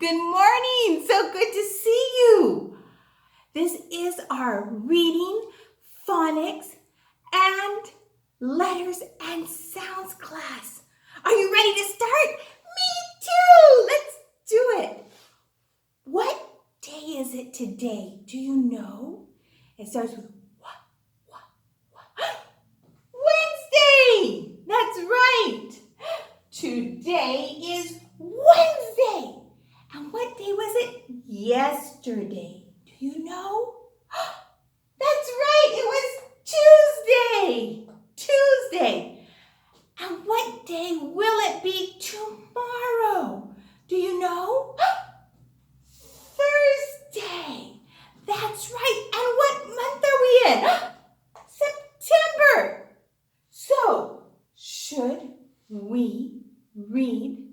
Good morning. So good to see you. This is our reading, phonics, and letters and sounds class. Are you ready to start? Me too. Let's do it. What day is it today? Do you know? It starts with Wednesday. That's right. Today is Wednesday. And what day was it? Yesterday. Do you know? That's right. It was Tuesday. Tuesday. And what day will it be tomorrow? Do you know? Thursday. That's right. And what month are we in? September. So, should we read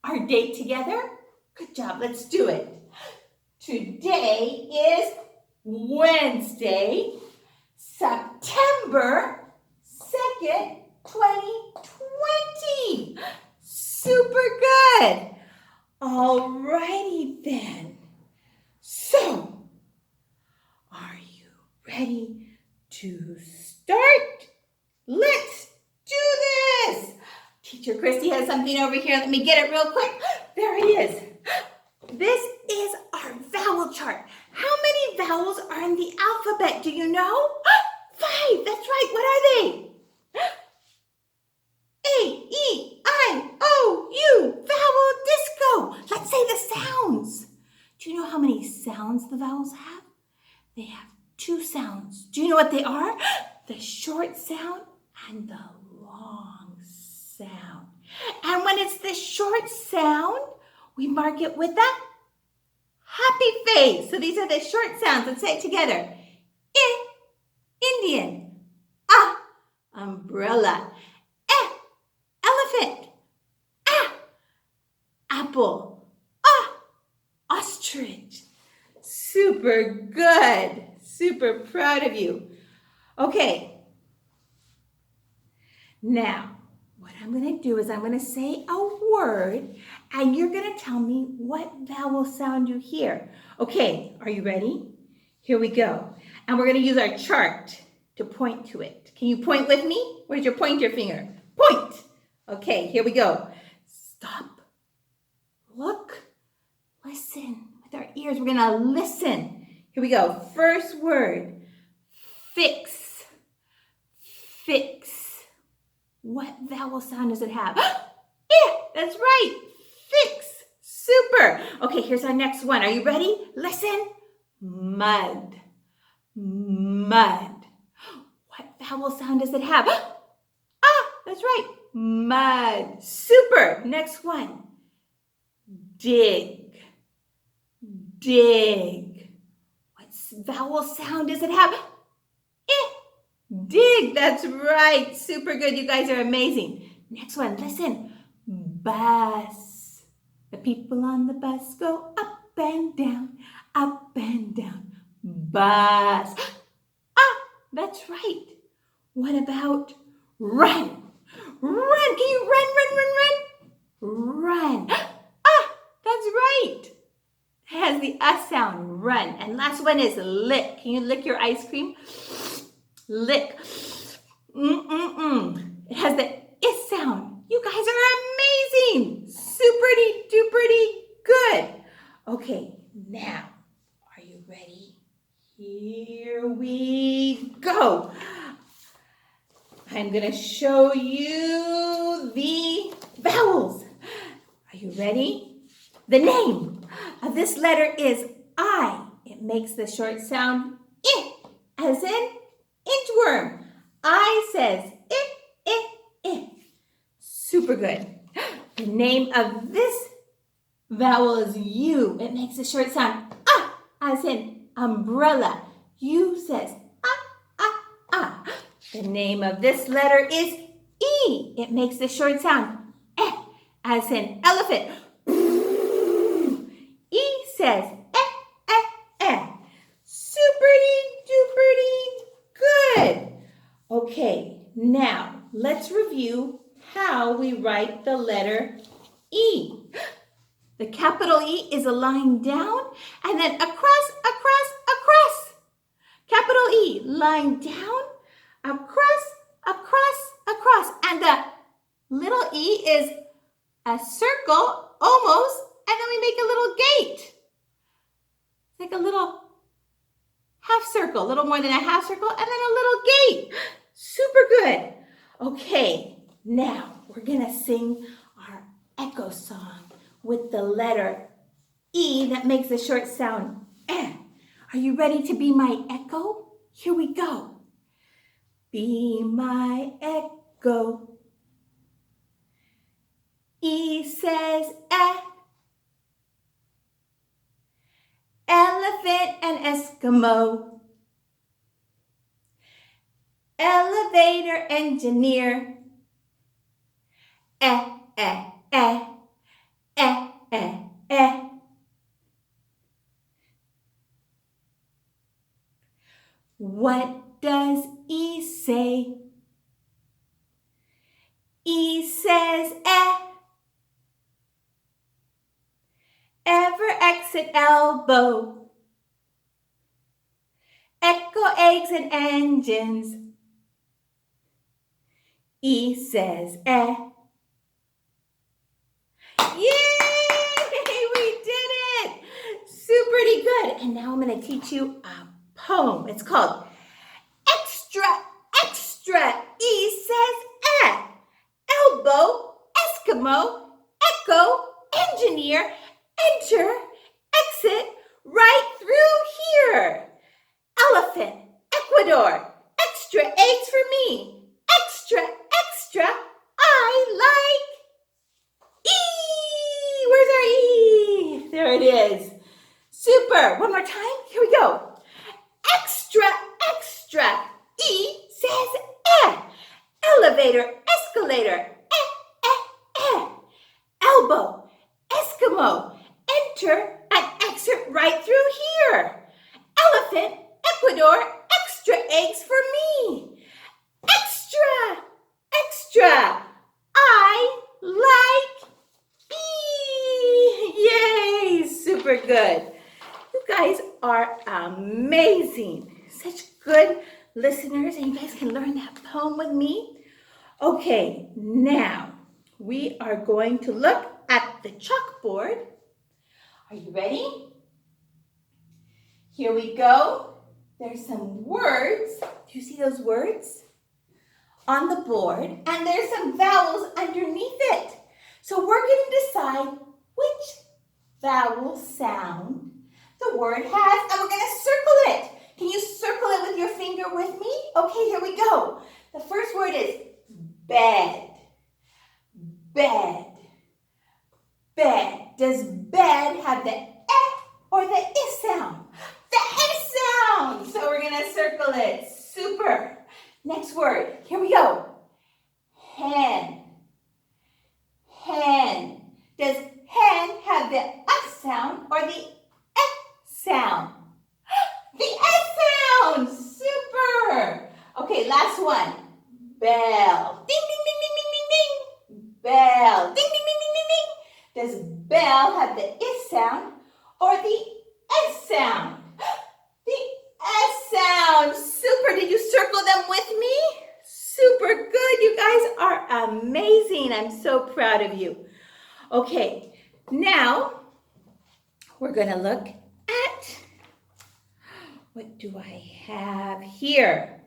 our date together? Good job. Let's do it. Today is Wednesday, September 2nd, 2020. Super good. All righty then. So, are you ready to start? Let's do this. Teacher Christy has something over here. Let me get it real quick. There it is. This is our vowel chart. How many vowels are in the alphabet? Do you know? 5. That's right. What are they? A, E, I, O, U. Vowel disco. Let's say the sounds. Do you know how many sounds the vowels have? They have 2 sounds. Do you know what they are? The short sound and the long sound. And when it's the short sound, we mark it with a happy face. So these are the short sounds. Let's say it together. I, Indian. Ah, umbrella. Elephant. Ah, apple. Ah, ostrich. Super good. Super proud of you. Okay. Now, what I'm going to do is I'm going to say a word, and you're going to tell me what vowel sound you hear. Okay, are you ready? Here we go. And we're going to use our chart to point to it. Can you point with me? Where's your pointer finger? Point. Okay, here we go. Stop. Look. Listen. With our ears, we're going to listen. Here we go. First word. Fix. Fix. What vowel sound does it have? That's right. Fix. Super. Okay, here's our next one. Are you ready? Listen. Mud. Mud. What vowel sound does it have? That's right. Mud. Super. Next one. Dig. Dig. What vowel sound does it have? Dig, that's right. Super good. You guys are amazing. Next one, listen. Bus. The people on the bus go up and down, up and down. Bus. That's right. What about run? Run. Can you run? Run. That's right. It has the sound, run. And last one is lick. Can you lick your ice cream? Lick. It has the is sound. You guys are amazing. Superty duperty good. Okay, now, are you ready? Here we go. I'm going to show you the vowels. Are you ready? The name of this letter is I. It makes the short sound I, as in inchworm. I says I. Super good. The name of this vowel is U. It makes a short sound as in umbrella. U says The name of this letter is E. It makes the short sound as in elephant. E says Superty duperty good. Okay, now let's review how we write the letter E. The capital E is a line down and then across, across, across. Capital E, line down, across, across, across. And the little E is a circle, almost, and then we make a little gate. It's like a little half circle, a little more than a half circle, and then a little gate. Super good. Okay, now we're gonna sing our echo song with the letter E that makes a short sound. Eh. Are you ready to be my echo? Here we go. Be my echo. E says eh. Elephant and Eskimo. Elevator engineer. Eh, eh, eh. Eh, eh, eh. What does E say? E says eh. Ever exit elbow. Echo eggs and engines. E says eh. Yay! We did it! Super good. And now I'm going to teach you a poem. It's called Extra, Extra. E says eh. Elbow, Eskimo, echo, engineer, enter, exit, right through here. Elephant, Ecuador, extra eggs for me. Extra, extra, I like E. Where's our E? There it is. Super. One more time. Here we go. Extra, extra. E says eh. Elevator, escalator. Eh, eh, eh. Elbow, Eskimo. Enter and exit right through here. Elephant, Ecuador. Extra eggs for me. Extra, extra. I like E. Yay! Super good. You guys are amazing. Such good listeners, and you guys can learn that poem with me. Okay, now we are going to look at the chalkboard. Are you ready? Here we go. There's some words. Do you see those words? On the board, and there's some vowels underneath it. So we're going to decide which vowel sound the word has, and we're going to circle it. Can you circle it with your finger with me? Okay, here we go. The first word is bed. Bed. Bed. Does bed have the eh or the I sound? The I sound. So we're going to circle it. Super. Next word. Here we go. Hen. Hen. Does hen have the sound or the sound? The sound. Super. Okay, last one. Bell. Ding, ding, ding, ding, ding, ding, ding. Bell. Ding, ding, ding, ding, ding, ding. Does bell have the sound or the sound? The sound. Super. Did you circle them with me? Super good. You guys are amazing. I'm so proud of you. Okay, now we're going to look at, what do I have here?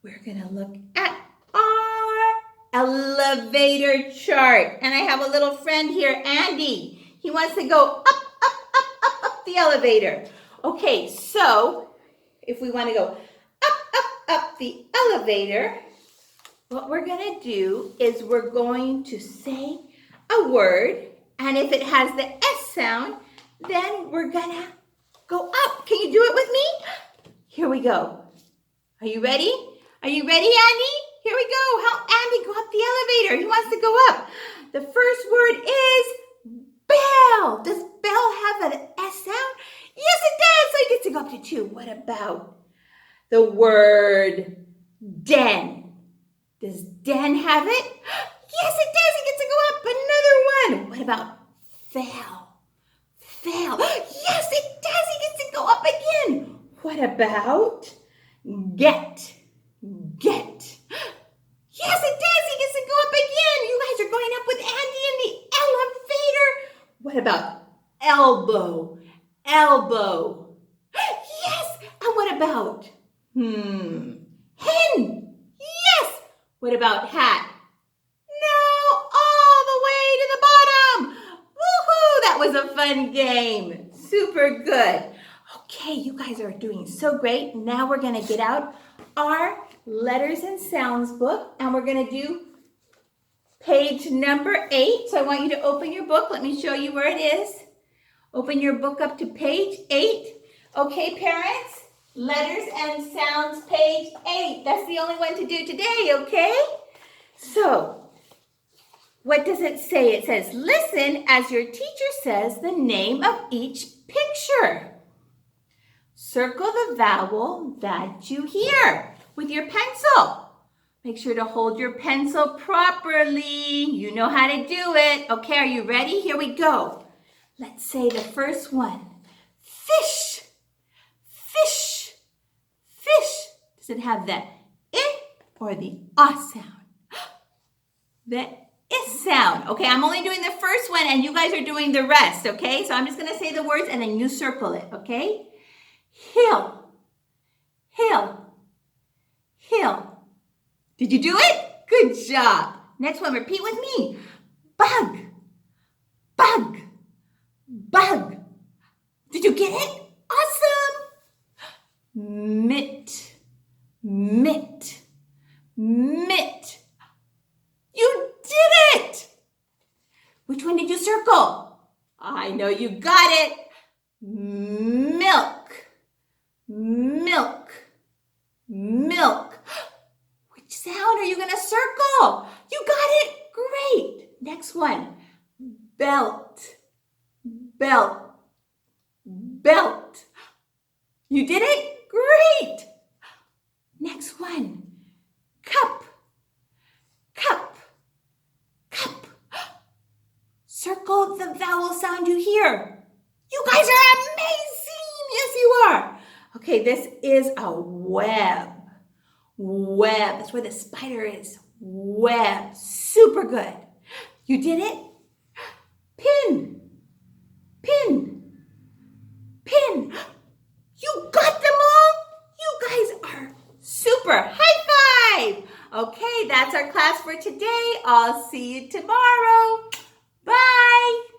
We're going to look at our elevator chart. And I have a little friend here, Andy. He wants to go up, up, up, up, up the elevator. Okay, so if we want to go up the elevator, what we're going to do is we're going to say a word, and if it has the S sound, then we're going to go up. Can you do it with me? Here we go. Are you ready? Are you ready, Andy? Here we go. Help Andy go up the elevator. He wants to go up. The first word is bell. Does bell have an S sound? Yes, it does. So he gets to go up to 2. What about the word den? Does den have it? Yes, it does. He gets to go up another one. What about fell. Fell. Yes, it does. He gets to go up again. What about get? Get. Yes, it does. He gets to go up again. You guys are going up with Andy in the elevator. What about elbow? Elbow. Yes. And what about hen? Yes. What about hat? No, all the way to the bottom. Woohoo! That was a fun game. Super good. Okay, you guys are doing so great. Now we're going to get out our letters and sounds book, and we're going to do page number 8. So I want you to open your book. Let me show you where it is. Open your book up to page 8. Okay, parents, letters and sounds, page 8. That's the only one to do today, okay? So, what does it say? It says, listen as your teacher says the name of each picture. Circle the vowel that you hear with your pencil. Make sure to hold your pencil properly. You know how to do it. Okay, are you ready? Here we go. Let's say the first one. Fish. Fish. Fish. Does it have the I or the ah sound? The I sound. Okay, I'm only doing the first one and you guys are doing the rest, okay? So I'm just going to say the words and then you circle it, okay? Hill. Hill. Hill. Did you do it? Good job. Next one, repeat with me. Bug. Bug. Bug. Did you get it? Awesome. Mitt. Mitt. Mitt. You did it. Which one did you circle? I know you got it. Milk. Milk. Milk. Which sound are you going to circle? You got it. Great. Next one. Belt. Belt. Belt. You did it? Great. Next one. Cup. Cup. Cup. Circle the vowel sound you hear. You guys are amazing. Yes, you are. Okay, this is a web. Web. That's where the spider is. Web. Super good. You did it? Pin. Pin. Pin. You got them all? You guys are super. High five. Okay, that's our class for today. I'll see you tomorrow.